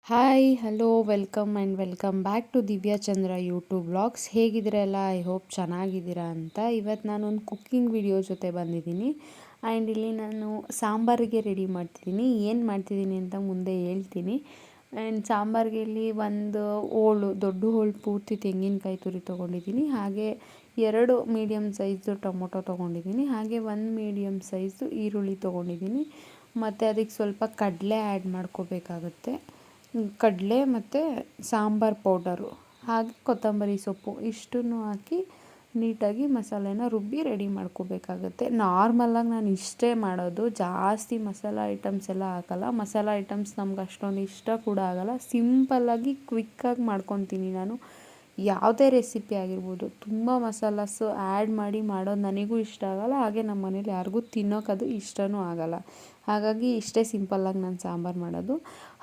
Hi hello welcome back to Divya Chandra YouTube vlogs. ಹೇಗಿದ್ದೀರಲ್ಲ, I hope ಚೆನ್ನಾಗಿದ್ದೀರಾ ಅಂತ. ಇವತ್ತು ನಾನೊಂದು ಕುಕ್ಕಿಂಗ್ ವಿಡಿಯೋ ಜೊತೆ ಬಂದಿದ್ದೀನಿ. ಆ್ಯಂಡ್ ಇಲ್ಲಿ ನಾನು ಸಾಂಬಾರಿಗೆ ರೆಡಿ ಮಾಡ್ತಿದ್ದೀನಿ. ಏನು ಮಾಡ್ತಿದ್ದೀನಿ ಅಂತ ಮುಂದೆ ಹೇಳ್ತೀನಿ. ಆ್ಯಂಡ್ ಸಾಂಬಾರಿಗೆ ಇಲ್ಲಿ ಒಂದು ದೊಡ್ಡ ಹೋಳು ಪೂರ್ತಿ ತೆಂಗಿನಕಾಯಿ ತುರಿ ತೊಗೊಂಡಿದ್ದೀನಿ. ಹಾಗೆ 2 ಮೀಡಿಯಮ್ ಸೈಜು ಟೊಮೊಟೊ ತೊಗೊಂಡಿದ್ದೀನಿ. ಹಾಗೆ 1 ಮೀಡಿಯಮ್ ಸೈಜು ಈರುಳ್ಳಿ ತೊಗೊಂಡಿದ್ದೀನಿ. ಮತ್ತು ಅದಕ್ಕೆ ಸ್ವಲ್ಪ ಕಡಲೆ ಆ್ಯಡ್ ಮಾಡ್ಕೋಬೇಕಾಗುತ್ತೆ. ಕಡಲೆ ಮತ್ತು ಸಾಂಬಾರು ಪೌಡರು ಹಾಗೆ ಕೊತ್ತಂಬರಿ ಸೊಪ್ಪು ಇಷ್ಟನ್ನು ಹಾಕಿ ನೀಟಾಗಿ ಮಸಾಲೆನ ರುಬ್ಬಿ ರೆಡಿ ಮಾಡ್ಕೋಬೇಕಾಗತ್ತೆ. ನಾರ್ಮಲಾಗಿ ನಾನು ಇಷ್ಟೇ ಮಾಡೋದು, ಜಾಸ್ತಿ ಮಸಾಲ ಐಟಮ್ಸ್ ಎಲ್ಲ ಹಾಕಲ್ಲ. ಮಸಾಲ ಐಟಮ್ಸ್ ನಮ್ಗೆ ಅಷ್ಟೊಂದು ಇಷ್ಟ ಕೂಡ ಆಗಲ್ಲ. ಸಿಂಪಲ್ಲಾಗಿ ಕ್ವಿಕ್ಕಾಗಿ ಮಾಡ್ಕೊತೀನಿ ನಾನು. ಯಾವುದೇ ರೆಸಿಪಿ ಆಗಿರ್ಬೋದು, ತುಂಬ ಮಸಾಲಾಸು ಆ್ಯಡ್ ಮಾಡಿ ಮಾಡೋದು ನನಗೂ ಇಷ್ಟ ಆಗಲ್ಲ. ಹಾಗೆ ನಮ್ಮ ಮನೇಲಿ ಯಾರಿಗೂ ತಿನ್ನೋಕ್ಕದು ಇಷ್ಟವೂ ಆಗಲ್ಲ. ಹಾಗಾಗಿ ಇಷ್ಟೇ ಸಿಂಪಲ್ಲಾಗಿ ನಾನು ಸಾಂಬಾರು ಮಾಡೋದು.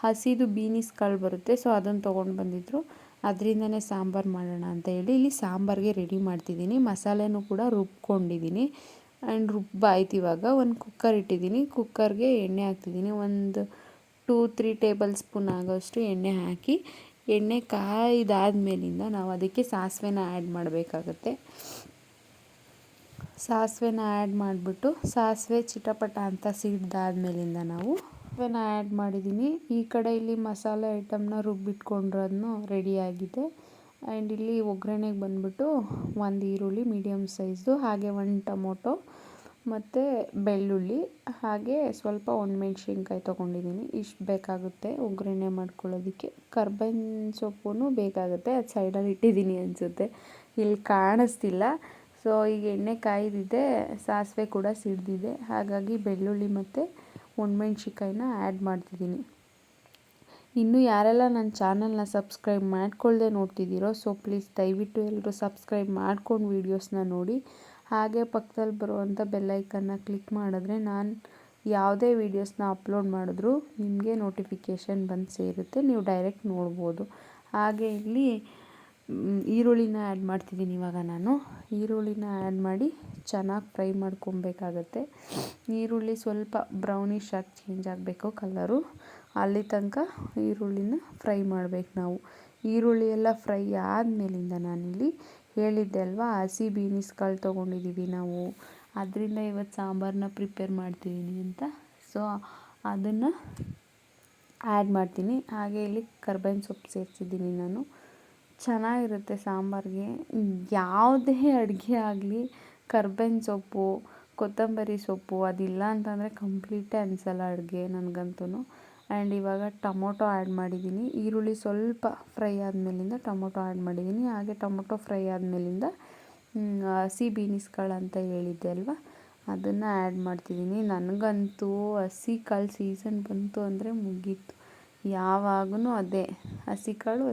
ಹಸಿದು ಬೀನಿಸ್ ಕಾಳು ಬರುತ್ತೆ, ಸೊ ಅದನ್ನು ತೊಗೊಂಡು ಬಂದಿದ್ದರು. ಅದರಿಂದನೇ ಸಾಂಬಾರು ಮಾಡೋಣ ಅಂತ ಹೇಳಿ ಇಲ್ಲಿ ಸಾಂಬಾರಿಗೆ ರೆಡಿ ಮಾಡ್ತಿದ್ದೀನಿ. ಮಸಾಲೆನೂ ಕೂಡ ರುಬ್ಕೊಂಡಿದ್ದೀನಿ. ಆ್ಯಂಡ್ ರುಬ್ಬಾಯ್ತು. ಇವಾಗ ಒಂದು ಕುಕ್ಕರ್ ಇಟ್ಟಿದ್ದೀನಿ. ಕುಕ್ಕರ್ಗೆ ಎಣ್ಣೆ ಹಾಕ್ತಿದ್ದೀನಿ. ಒಂದು 2-3 ಟೇಬಲ್ ಸ್ಪೂನ್ ಆಗೋಷ್ಟು ಎಣ್ಣೆ ಹಾಕಿ, ಎಣ್ಣೆ ಕಾಯ್ದಾದ್ಮೇಲಿಂದ ನಾವು ಅದಕ್ಕೆ ಸಾಸಿವೆನ ಆ್ಯಡ್ ಮಾಡಬೇಕಾಗತ್ತೆ. ಸಾಸಿವೆನ ಆ್ಯಡ್ ಮಾಡಿಬಿಟ್ಟು ಸಾಸಿವೆ ಚಿಟಪಟ ಅಂತ ಸಿಡ್ದಾದ್ಮೇಲಿಂದ ನಾವು ಸಾಸಿವೆನ ಆ್ಯಡ್ ಮಾಡಿದ್ದೀನಿ. ಈ ಕಡೆ ಇಲ್ಲಿ ಮಸಾಲೆ ಐಟಮ್ನ ರುಬ್ಬಿಟ್ಕೊಂಡಿರೋದನ್ನು ರೆಡಿಯಾಗಿದೆ. ಆ್ಯಂಡ್ ಇಲ್ಲಿ ಒಗ್ಗರಣೆಗೆ ಬಂದುಬಿಟ್ಟು 1 ಈರುಳ್ಳಿ ಮೀಡಿಯಮ್ ಸೈಜ್ದು, ಹಾಗೆ 1 ಟೊಮೊಟೊ ಮತ್ತು ಬೆಳ್ಳುಳ್ಳಿ, ಹಾಗೆ ಸ್ವಲ್ಪ ಒಣಮೆಣ್ಸಿನ್ಕಾಯಿ ತೊಗೊಂಡಿದ್ದೀನಿ. ಇಷ್ಟು ಬೇಕಾಗುತ್ತೆ ಒಗ್ಗರಣೆ ಮಾಡ್ಕೊಳ್ಳೋದಕ್ಕೆ. ಕರ್ಬೇವಿನ ಸೊಪ್ಪು ಬೇಕಾಗುತ್ತೆ, ಅದು ಸೈಡಲ್ಲಿ ಇಟ್ಟಿದ್ದೀನಿ ಅನಿಸುತ್ತೆ, ಇಲ್ಲಿ ಕಾಣಿಸ್ತಿಲ್ಲ. ಸೊ ಈಗ ಎಣ್ಣೆ ಕಾಯ್ದಿದೆ, ಸಾಸಿವೆ ಕೂಡ ಸಿಡ್ದಿದೆ. ಹಾಗಾಗಿ ಬೆಳ್ಳುಳ್ಳಿ ಮತ್ತು ಒಣಮೆಣ್ಸಿನ್ಕಾಯಿನ ಆ್ಯಡ್ ಮಾಡ್ತಿದ್ದೀನಿ. ಇನ್ನೂ ಯಾರೆಲ್ಲ ನನ್ನ ಚಾನಲ್ನ ಸಬ್ಸ್ಕ್ರೈಬ್ ಮಾಡ್ಕೊಳ್ಳದೆ ನೋಡ್ತಿದ್ದೀರೋ, ಸೊ ಪ್ಲೀಸ್ ದಯವಿಟ್ಟು ಎಲ್ಲರೂ ಸಬ್ಸ್ಕ್ರೈಬ್ ಮಾಡ್ಕೊಂಡು ವೀಡಿಯೋಸ್ನ ನೋಡಿ. ಹಾಗೆ ಪಕ್ಕದಲ್ಲಿ ಬರುವಂಥ ಬೆಲ್ಲೈಕನ್ನ ಕ್ಲಿಕ್ ಮಾಡಿದ್ರೆ ನಾನು ಯಾವುದೇ ವೀಡಿಯೋಸ್ನ ಅಪ್ಲೋಡ್ ಮಾಡಿದ್ರೂ ನಿಮಗೆ ನೋಟಿಫಿಕೇಷನ್ ಬಂದು ಸೇರುತ್ತೆ, ನೀವು ಡೈರೆಕ್ಟ್ ನೋಡ್ಬೋದು. ಹಾಗೆ ಇಲ್ಲಿ ಈರುಳ್ಳಿನ ಆ್ಯಡ್ ಮಾಡ್ತಿದ್ದೀನಿ. ಇವಾಗ ನಾನು ಈರುಳ್ಳಿನ ಆ್ಯಡ್ ಮಾಡಿ ಚೆನ್ನಾಗಿ ಫ್ರೈ ಮಾಡ್ಕೊಬೇಕಾಗತ್ತೆ. ಈರುಳ್ಳಿ ಸ್ವಲ್ಪ ಬ್ರೌನಿಷ್ ಆಗಿ ಚೇಂಜ್ ಆಗಬೇಕು ಕಲರು, ಅಲ್ಲಿ ತನಕ ಈರುಳ್ಳಿನ ಫ್ರೈ ಮಾಡಬೇಕು ನಾವು. ಈರುಳ್ಳಿ ಎಲ್ಲ ಫ್ರೈ ಆದಮೇಲಿಂದ ನಾನಿಲ್ಲಿ ಹೇಳಿದ್ದೆ ಅಲ್ವಾ, ಹಸಿ ಬೀನಿಸ್ ಕಾಳು ತೊಗೊಂಡಿದ್ದೀವಿ ನಾವು, ಅದರಿಂದ ಇವತ್ತು ಸಾಂಬಾರನ್ನ ಪ್ರಿಪೇರ್ ಮಾಡ್ತಿದ್ದೀನಿ ಅಂತ. ಸೊ ಅದನ್ನು ಆ್ಯಡ್ ಮಾಡ್ತೀನಿ. ಹಾಗೆ ಇಲ್ಲಿ ಕರ್ಬೇವಿನ ಸೊಪ್ಪು ಸೇರಿಸಿದ್ದೀನಿ ನಾನು. ಚೆನ್ನಾಗಿರುತ್ತೆ ಸಾಂಬಾರಿಗೆ. ಯಾವುದೇ ಅಡುಗೆ ಆಗಲಿ ಕರ್ಬೇವಿನ ಸೊಪ್ಪು, ಕೊತ್ತಂಬರಿ ಸೊಪ್ಪು ಅದಿಲ್ಲ ಅಂತಂದರೆ ಕಂಪ್ಲೀಟೇ ಅನಿಸಲ್ಲ ಅಡುಗೆ ನನಗಂತೂ. ಆ್ಯಂಡ್ ಇವಾಗ ಟೊಮೊಟೊ ಆ್ಯಡ್ ಮಾಡಿದ್ದೀನಿ. ಈರುಳ್ಳಿ ಸ್ವಲ್ಪ ಫ್ರೈ ಆದಮೇಲಿಂದ ಟೊಮೊಟೊ ಆ್ಯಡ್ ಮಾಡಿದ್ದೀನಿ. ಹಾಗೆ ಟೊಮೊಟೊ ಫ್ರೈ ಆದಮೇಲಿಂದ ಹಸಿ ಬೀನಿಸ್ ಕಾಳು ಅಂತ ಹೇಳಿದ್ದೆ ಅಲ್ವಾ, ಅದನ್ನು ಆ್ಯಡ್ ಮಾಡ್ತಿದ್ದೀನಿ. ನನಗಂತೂ ಹಸಿ ಕಾಳು ಸೀಸನ್ ಬಂತು ಅಂದರೆ ಮುಗೀತು. ಯಾವಾಗೂ ಅದೇ ಹಸಿ ಕಾಳು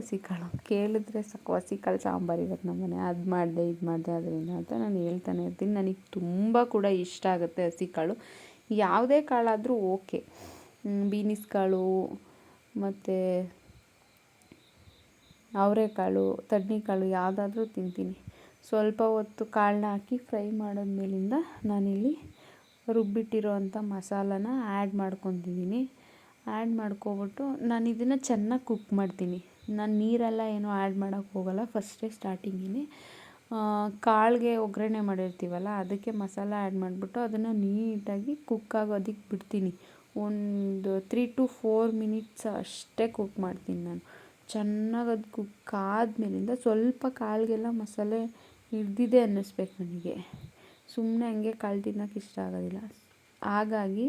ಕೇಳಿದ್ರೆ ಸಾಕು, ಹಸಿ ಕಾಳು ಸಾಂಬಾರು ಇವತ್ತು ನಮ್ಮನೆ, ಅದು ಮಾಡಿದೆ ಇದು ಮಾಡಿದೆ ಅದರಿಂದ ಅಂತ ನಾನು ಹೇಳ್ತಾನೆ ಇರ್ತೀನಿ. ನನಗೆ ತುಂಬ ಕೂಡ ಇಷ್ಟ ಆಗುತ್ತೆ ಹಸಿ ಕಾಳು. ಯಾವುದೇ ಕಾಳಾದರೂ ಓಕೆ, ಬೀನಿಸ್ ಕಾಳು ಮತ್ತು ಅವರೆಕಾಳು, ತಡ್ನಿಕಾಳು ಯಾವುದಾದ್ರೂ ತಿಂತೀನಿ. ಸ್ವಲ್ಪ ಹೊತ್ತು ಕಾಳನ್ನ ಹಾಕಿ ಫ್ರೈ ಮಾಡಿದ್ಮೇಲಿಂದ ನಾನಿಲ್ಲಿ ರುಬ್ಬಿಟ್ಟಿರೋ ಅಂಥ ಮಸಾಲಾನ ಆ್ಯಡ್ ಮಾಡ್ಕೊತಿದ್ದೀನಿ. ಆ್ಯಡ್ ಮಾಡ್ಕೊಬಿಟ್ಟು ನಾನು ಇದನ್ನು ಚೆನ್ನಾಗಿ ಕುಕ್ ಮಾಡ್ತೀನಿ. ನಾನು ನೀರೆಲ್ಲ ಏನೂ ಆ್ಯಡ್ ಮಾಡೋಕ್ಕೆ ಹೋಗಲ್ಲ. ಫಸ್ಟೇ ಸ್ಟಾರ್ಟಿಂಗೇ ಕಾಳಿಗೆ ಒಗ್ಗರಣೆ ಮಾಡಿರ್ತೀವಲ್ಲ, ಅದಕ್ಕೆ ಮಸಾಲ ಆ್ಯಡ್ ಮಾಡಿಬಿಟ್ಟು ಅದನ್ನು ನೀಟಾಗಿ ಕುಕ್ ಆಗೋದಕ್ಕೆ ಬಿಡ್ತೀನಿ. ಒಂದು 3-4 ಮಿನಿಟ್ಸ್ ಅಷ್ಟೇ ಕುಕ್ ಮಾಡ್ತೀನಿ ನಾನು. ಚೆನ್ನಾಗಿ ಅದು ಕುಕ್ ಆದಮೇಲಿಂದ ಸ್ವಲ್ಪ ಕಾಳಿಗೆಲ್ಲ ಮಸಾಲೆ ಹಿಡ್ದಿದೆ ಅನ್ನಿಸ್ಬೇಕು ನನಗೆ. ಸುಮ್ಮನೆ ಹಂಗೆ ಕಾಳು ತಿನ್ನೋಕೆ ಇಷ್ಟ ಆಗೋದಿಲ್ಲ. ಹಾಗಾಗಿ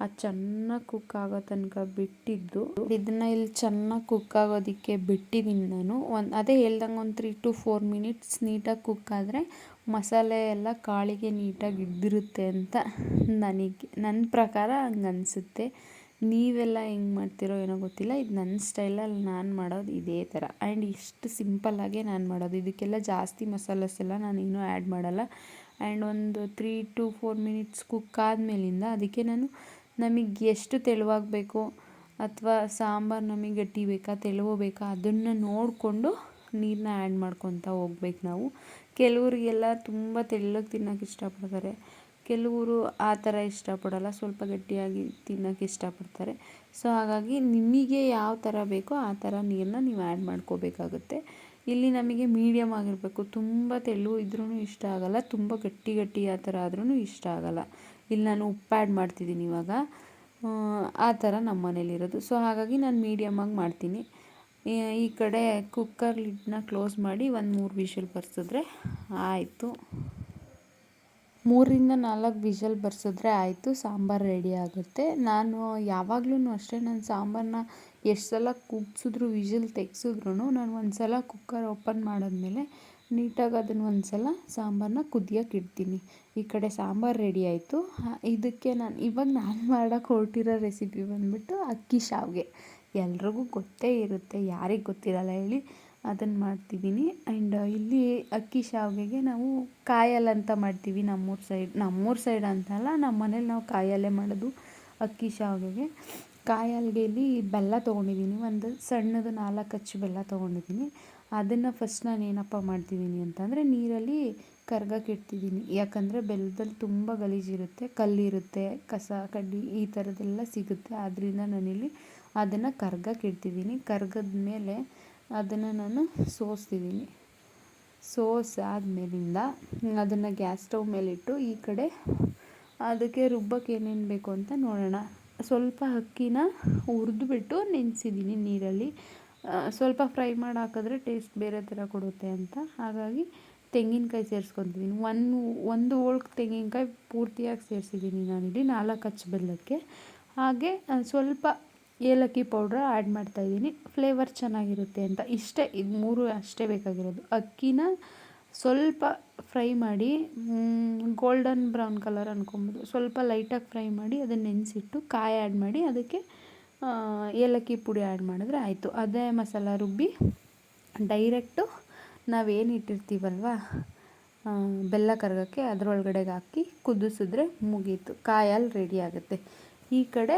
ಅದು ಚೆನ್ನಾಗಿ ಕುಕ್ ಆಗೋ ತನಕ ಬಿಟ್ಟಿದ್ದು, ಇದನ್ನು ಇಲ್ಲಿ ಚೆನ್ನಾಗಿ ಕುಕ್ ಆಗೋದಕ್ಕೆ ಬಿಟ್ಟಿದ್ದೀನಿ ನಾನು. ಅದೇ ಹೇಳ್ದಂಗೆ ಒಂದು 3-4 ಮಿನಿಟ್ಸ್ ನೀಟಾಗಿ ಕುಕ್ ಆದರೆ ಮಸಾಲೆ ಎಲ್ಲ ಕಾಳಿಗೆ ನೀಟಾಗಿ ಹಿಡ್ದಿರುತ್ತೆ ಅಂತ ನನ್ನ ಪ್ರಕಾರ ಹಂಗೆ ಅನಿಸುತ್ತೆ. ನೀವೆಲ್ಲ ಹೆಂಗೆ ಮಾಡ್ತೀರೋ ಏನೋ ಗೊತ್ತಿಲ್ಲ. ಇದು ನನ್ನ ಸ್ಟೈಲಲ್ಲಿ ನಾನು ಮಾಡೋದು ಇದೇ ಥರ. ಆ್ಯಂಡ್ ಇಷ್ಟು ಸಿಂಪಲ್ಲಾಗೆ ನಾನು ಮಾಡೋದು. ಇದಕ್ಕೆಲ್ಲ ಜಾಸ್ತಿ ಮಸಾಲಸ್ ಎಲ್ಲ ನಾನೇನು ಆ್ಯಡ್ ಮಾಡಲ್ಲ. ಆ್ಯಂಡ್ ಒಂದು 3-4 ಮಿನಿಟ್ಸ್ ಕುಕ್ ಆದಮೇಲಿಂದ ಅದಕ್ಕೆ ನಾನು ನಮಗೆ ಎಷ್ಟು ತೆಳುವಾಗಬೇಕು ಅಥವಾ ಸಾಂಬಾರು ನಮಗೆ ಗಟ್ಟಿ ಬೇಕಾ ತೆಳುವು ಬೇಕಾ ಅದನ್ನು ನೋಡಿಕೊಂಡು ನೀರನ್ನ ಆ್ಯಡ್ ಮಾಡ್ಕೊತಾ ಹೋಗ್ಬೇಕು ನಾವು. ಕೆಲವರಿಗೆಲ್ಲ ತುಂಬ ತೆಳ್ಳಗೆ ತಿನ್ನೋಕೆ ಇಷ್ಟಪಡ್ತಾರೆ, ಕೆಲವರು ಆ ಥರ ಇಷ್ಟಪಡೋಲ್ಲ, ಸ್ವಲ್ಪ ಗಟ್ಟಿಯಾಗಿ ತಿನ್ನೋಕ್ಕೆ ಇಷ್ಟಪಡ್ತಾರೆ. ಸೊ ಹಾಗಾಗಿ ನಿಮಗೆ ಯಾವ ಥರ ಬೇಕೋ ಆ ಥರ ನೀರನ್ನ ನೀವು ಆ್ಯಡ್ ಮಾಡ್ಕೋಬೇಕಾಗುತ್ತೆ. ಇಲ್ಲಿ ನಮಗೆ ಮೀಡಿಯಮ್ ಆಗಿರಬೇಕು, ತುಂಬ ತೆಳು ಇದ್ರೂ ಇಷ್ಟ ಆಗೋಲ್ಲ, ತುಂಬ ಗಟ್ಟಿ ಆ ಥರ ಆದ್ರೂ ಇಷ್ಟ ಆಗೋಲ್ಲ. ಇಲ್ಲಿ ನಾನು ಉಪ್ಪು ಆ್ಯಡ್ ಮಾಡ್ತಿದ್ದೀನಿ ಇವಾಗ, ಆ ಥರ ನಮ್ಮ ಮನೇಲಿರೋದು. ಸೊ ಹಾಗಾಗಿ ನಾನು ಮೀಡಿಯಮಾಗಿ ಮಾಡ್ತೀನಿ. ಈ ಕಡೆ ಕುಕ್ಕರ್ ಲಿಡ್ನ ಕ್ಲೋಸ್ ಮಾಡಿ ಒಂದು 3 ವಿಷಲ್ ಬರ್ಸಿದ್ರೆ ಆಯಿತು. 3-4 ವಿಷಲ್ ಬರ್ಸಿದ್ರೆ ಆಯಿತು, ಸಾಂಬಾರು ರೆಡಿ ಆಗುತ್ತೆ. ನಾನು ಯಾವಾಗಲೂ ಅಷ್ಟೇ, ನಾನು ಸಾಂಬಾರನ್ನ ಎಷ್ಟು ಸಲ ಕುಗ್ಸಿದ್ರು ವಿಷಲ್ ತೆಗ್ಸಿದ್ರು ನಾನು ಒಂದು ಸಲ ಕುಕ್ಕರ್ ಓಪನ್ ಮಾಡಿದ್ಮೇಲೆ ನೀಟಾಗಿ ಅದನ್ನು ಒಂದು ಸಲ ಸಾಂಬಾರನ್ನ ಕುದಿಯೋಕೆ ಇಡ್ತೀನಿ. ಈ ಕಡೆ ಸಾಂಬಾರು ರೆಡಿ ಆಯಿತು. ಇದಕ್ಕೆ ಇವಾಗ ನಾನು ಮಾಡೋಕ್ಕೆ ಹೊರಟಿರೋ ರೆಸಿಪಿ ಬಂದುಬಿಟ್ಟು ಅಕ್ಕಿ ಶಾವಿಗೆ. ಎಲ್ರಿಗೂ ಗೊತ್ತೇ ಇರುತ್ತೆ, ಯಾರಿಗೆ ಗೊತ್ತಿರಲ್ಲ ಹೇಳಿ, ಅದನ್ನು ಮಾಡ್ತಿದ್ದೀನಿ. ಆ್ಯಂಡ್ ಇಲ್ಲಿ ಅಕ್ಕಿ ಶಾವಿಗೆಗೆ ನಾವು ಕಾಯಲ್ಲಿ ಅಂತ ಮಾಡ್ತೀವಿ ನಮ್ಮೂರ ಸೈಡ್ ಅಂತಲ್ಲ, ನಮ್ಮ ಮನೇಲಿ ನಾವು ಕಾಯಲ್ಲೇ ಮಾಡೋದು ಅಕ್ಕಿ ಶಾವಿಗೆಗೆ. ಕಾಯಲ್ಗೆಯಲ್ಲಿ ಬೆಲ್ಲ ತೊಗೊಂಡಿದ್ದೀನಿ, ಒಂದು ಸಣ್ಣದು 4 ಅಚ್ಚು ಬೆಲ್ಲ ತೊಗೊಂಡಿದ್ದೀನಿ. ಅದನ್ನು ಫಸ್ಟ್ ನಾನು ಏನಪ್ಪ ಮಾಡ್ತಿದ್ದೀನಿ ಅಂತಂದರೆ ನೀರಲ್ಲಿ ಕರ್ಗಕ್ಕೆ ಇಡ್ತಿದ್ದೀನಿ. ಯಾಕಂದರೆ ಬೆಲ್ಲದಲ್ಲಿ ತುಂಬ ಗಲೀಜಿರುತ್ತೆ, ಕಲ್ಲಿರುತ್ತೆ, ಕಸ ಕಡ್ಡಿ ಈ ಥರದ್ದೆಲ್ಲ ಸಿಗುತ್ತೆ. ಆದ್ದರಿಂದ ನಾನಿಲ್ಲಿ ಅದನ್ನು ಕರ್ಗಕ್ಕೆ ಇಡ್ತಿದ್ದೀನಿ. ಕರ್ಗದ ಮೇಲೆ ಅದನ್ನು ನಾನು ಸೋಸ್ತಿದ್ದೀನಿ. ಸೋಸಾದ್ಮೇಲಿಂದ ಅದನ್ನು ಗ್ಯಾಸ್ ಸ್ಟವ್ ಮೇಲಿಟ್ಟು ಈ ಕಡೆ ಅದಕ್ಕೆ ರುಬ್ಬಕ್ಕೆ ಏನೇನು ಬೇಕು ಅಂತ ನೋಡೋಣ. ಸ್ವಲ್ಪ ಅಕ್ಕಿನ ಹುರಿದ್ಬಿಟ್ಟು ನೆನೆಸಿದ್ದೀನಿ ನೀರಲ್ಲಿ. ಸ್ವಲ್ಪ ಫ್ರೈ ಮಾಡಿ ಹಾಕಿದ್ರೆ ಟೇಸ್ಟ್ ಬೇರೆ ಥರ ಕೊಡುತ್ತೆ ಅಂತ, ಹಾಗಾಗಿ ತೆಂಗಿನಕಾಯಿ ಸೇರಿಸ್ಕೊತಿದ್ದೀನಿ. ಒಂದು ಹೋಳ್ಗೆ ತೆಂಗಿನಕಾಯಿ ಪೂರ್ತಿಯಾಗಿ ಸೇರಿಸಿದ್ದೀನಿ ನಾನಿಲ್ಲಿ 4 ಅಚ್ಚು ಬೆಲ್ಲಕ್ಕೆ. ಹಾಗೆ ಸ್ವಲ್ಪ ಏಲಕ್ಕಿ ಪೌಡ್ರ್ ಆ್ಯಡ್ ಮಾಡ್ತಾಯಿದ್ದೀನಿ, ಫ್ಲೇವರ್ ಚೆನ್ನಾಗಿರುತ್ತೆ ಅಂತ. ಇಷ್ಟೇ, ಇದು 3 ಅಷ್ಟೇ ಬೇಕಾಗಿರೋದು. ಅಕ್ಕಿನ ಸ್ವಲ್ಪ ಫ್ರೈ ಮಾಡಿ ಗೋಲ್ಡನ್ ಬ್ರೌನ್ ಕಲರ್ ಅನ್ಕೊಬೋದು, ಸ್ವಲ್ಪ ಲೈಟಾಗಿ ಫ್ರೈ ಮಾಡಿ ಅದನ್ನು ನೆನೆಸಿಟ್ಟು ಕಾಯಿ ಆ್ಯಡ್ ಮಾಡಿ ಅದಕ್ಕೆ ಏಲಕ್ಕಿ ಪುಡಿ ಆ್ಯಡ್ ಮಾಡಿದ್ರೆ ಆಯಿತು. ಅದೇ ಮಸಾಲ ರುಬ್ಬಿ ಡೈರೆಕ್ಟು ನಾವೇನು ಇಟ್ಟಿರ್ತೀವಲ್ವ ಬೆಲ್ಲ ಕರಗಕ್ಕೆ ಅದರೊಳಗಡೆಗೆ ಹಾಕಿ ಕುದಿಸಿದ್ರೆ ಮುಗೀತು, ಕಾಯಲ್ಲಿ ರೆಡಿ ಆಗುತ್ತೆ. ಈ ಕಡೆ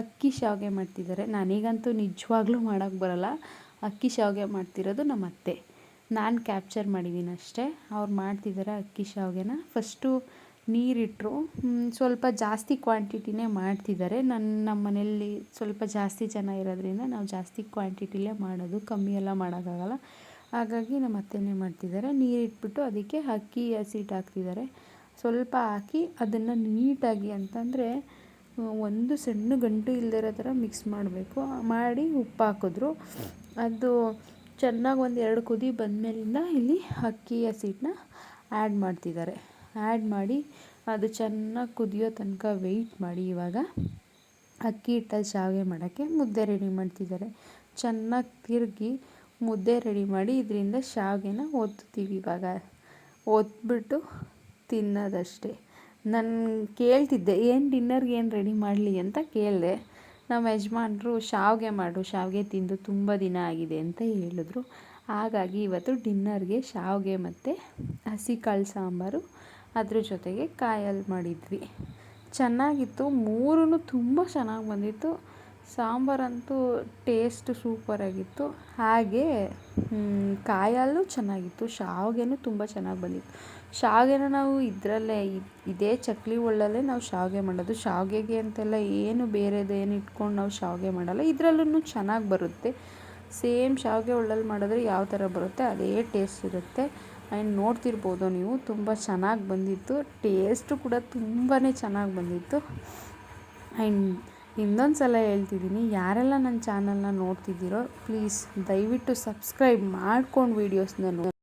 ಅಕ್ಕಿ ಶಾವಿಗೆ ಮಾಡ್ತಿದ್ದಾರೆ. ನನಗಂತೂ ನಿಜವಾಗ್ಲೂ ಮಾಡೋಕ್ಕೆ ಬರೋಲ್ಲ. ಅಕ್ಕಿ ಶಾವಿಗೆ ಮಾಡ್ತಿರೋದು ನಮ್ಮ ಅತ್ತೆ, ನಾನು ಕ್ಯಾಪ್ಚರ್ ಮಾಡಿದ್ದೀನಿ ಅಷ್ಟೇ. ಅವ್ರು ಮಾಡ್ತಿದ್ದಾರೆ ಅಕ್ಕಿ ಶಾವಿಗೆನ. ಫಸ್ಟು ನೀರಿಟ್ಟರು, ಸ್ವಲ್ಪ ಜಾಸ್ತಿ ಕ್ವಾಂಟಿಟಿನೇ ಮಾಡ್ತಿದ್ದಾರೆ. ನಮ್ಮ ಮನೆಯಲ್ಲಿ ಸ್ವಲ್ಪ ಜಾಸ್ತಿ ಜನ ಇರೋದ್ರಿಂದ ನಾವು ಜಾಸ್ತಿ ಕ್ವಾಂಟಿಟಿಲೇ ಮಾಡೋದು, ಕಮ್ಮಿ ಎಲ್ಲ ಮಾಡೋಕ್ಕಾಗಲ್ಲ. ಹಾಗಾಗಿ ನಮ್ಮ ಅತ್ತೆನೇ ಮಾಡ್ತಿದ್ದಾರೆ. ನೀರಿಟ್ಬಿಟ್ಟು ಅದಕ್ಕೆ ಅಕ್ಕಿ ಹಸಿಟ್ಟು ಹಾಕ್ತಿದ್ದಾರೆ. ಸ್ವಲ್ಪ ಹಾಕಿ ಅದನ್ನು ನೀಟಾಗಿ ಅಂತಂದರೆ ಒಂದು ಸಣ್ಣ ಗಂಟು ಇಲ್ಲದಿರೋ ಥರ ಮಿಕ್ಸ್ ಮಾಡಬೇಕು. ಮಾಡಿ ಉಪ್ಪು ಹಾಕಿದ್ರು. ಅದು ಚೆನ್ನಾಗಿ 1-2 ಕುದಿ ಬಂದಮೇಲಿಂದ ಇಲ್ಲಿ ಅಕ್ಕಿ ಹಸಿಟ್ಟನ್ನ ಆ್ಯಡ್ ಮಾಡ್ತಿದ್ದಾರೆ. ಆ್ಯಡ್ ಮಾಡಿ ಅದು ಚೆನ್ನಾಗಿ ಕುದಿಯೋ ತನಕ ವೆಯ್ಟ್ ಮಾಡಿ. ಇವಾಗ ಅಕ್ಕಿ ಹಿಟ್ಟಲ್ಲಿ ಶಾವಿಗೆ ಮಾಡೋಕ್ಕೆ ಮುದ್ದೆ ರೆಡಿ ಮಾಡ್ತಿದ್ದಾರೆ. ಚೆನ್ನಾಗಿ ತಿರುಗಿ ಮುದ್ದೆ ರೆಡಿ ಮಾಡಿ ಇದರಿಂದ ಶಾವಿಗೆನ ಒತ್ತೀವಿ. ಇವಾಗ ಒತ್ಬಿಟ್ಟು ತಿನ್ನೋದಷ್ಟೇ. ನಾನು ಕೇಳ್ತಿದ್ದೆ ಏನು ಡಿನ್ನರ್ಗೆ ಏನು ರೆಡಿ ಮಾಡಲಿ ಅಂತ ಕೇಳಿದೆ. ನಮ್ಮ ಯಜಮಾನ್ರು ಶಾವಿಗೆ ತಿಂದು ತುಂಬ ದಿನ ಆಗಿದೆ ಅಂತ ಹೇಳಿದ್ರು. ಹಾಗಾಗಿ ಇವತ್ತು ಡಿನ್ನರ್ಗೆ ಶಾವಿಗೆ ಮತ್ತು ಹಸಿ ಕಾಳು ಸಾಂಬಾರು, ಅದ್ರ ಜೊತೆಗೆ ಕಾಯಲ್ಲಿ ಮಾಡಿದ್ವಿ. ಚೆನ್ನಾಗಿತ್ತು, 3 ತುಂಬ ಚೆನ್ನಾಗಿ ಬಂದಿತ್ತು. ಸಾಂಬಾರಂತೂ ಟೇಸ್ಟ್ ಸೂಪರಾಗಿತ್ತು. ಹಾಗೆ ಕಾಯಲ್ಲೂ ಚೆನ್ನಾಗಿತ್ತು, ಶಾವಿಗೆನೂ ತುಂಬ ಚೆನ್ನಾಗಿ ಬಂದಿತ್ತು. ಶಾವಿಗೆನ ನಾವು ಇದೇ ಚಕ್ಲಿ ಒಳ್ಳಲ್ಲೇ ನಾವು ಶಾವಿಗೆ ಮಾಡೋದು. ಶಾವಿಗೆಗೆ ಅಂತೆಲ್ಲ ಏನು ಬೇರೆದೇನು ಇಟ್ಕೊಂಡು ನಾವು ಶಾವಿಗೆ ಮಾಡಲ್ಲ. ಇದರಲ್ಲೂ ಚೆನ್ನಾಗಿ ಬರುತ್ತೆ. ಸೇಮ್ ಶಾವಿಗೆ ಒಳ್ಳಲ್ಲಿ ಮಾಡಿದ್ರೆ ಯಾವ ಥರ ಬರುತ್ತೆ ಅದೇ ಟೇಸ್ಟ್ ಇರುತ್ತೆ. ಆ್ಯಂಡ್ ನೋಡ್ತಿರ್ಬೋದು ನೀವು, ತುಂಬ ಚೆನ್ನಾಗಿ ಬಂದಿತ್ತು. ಟೇಸ್ಟು ಕೂಡ ತುಂಬಾ ಚೆನ್ನಾಗಿ ಬಂದಿತ್ತು. ಆ್ಯಂಡ್ ಇನ್ನೊಂದು ಸಲ ಹೇಳ್ತಿದ್ದೀನಿ, ಯಾರೆಲ್ಲ ನನ್ನ ಚಾನಲ್ನ ನೋಡ್ತಿದ್ದೀರೋ ಪ್ಲೀಸ್ ದಯವಿಟ್ಟು ಸಬ್ಸ್ಕ್ರೈಬ್ ಮಾಡ್ಕೊಂಡು ವೀಡಿಯೋಸ್ನ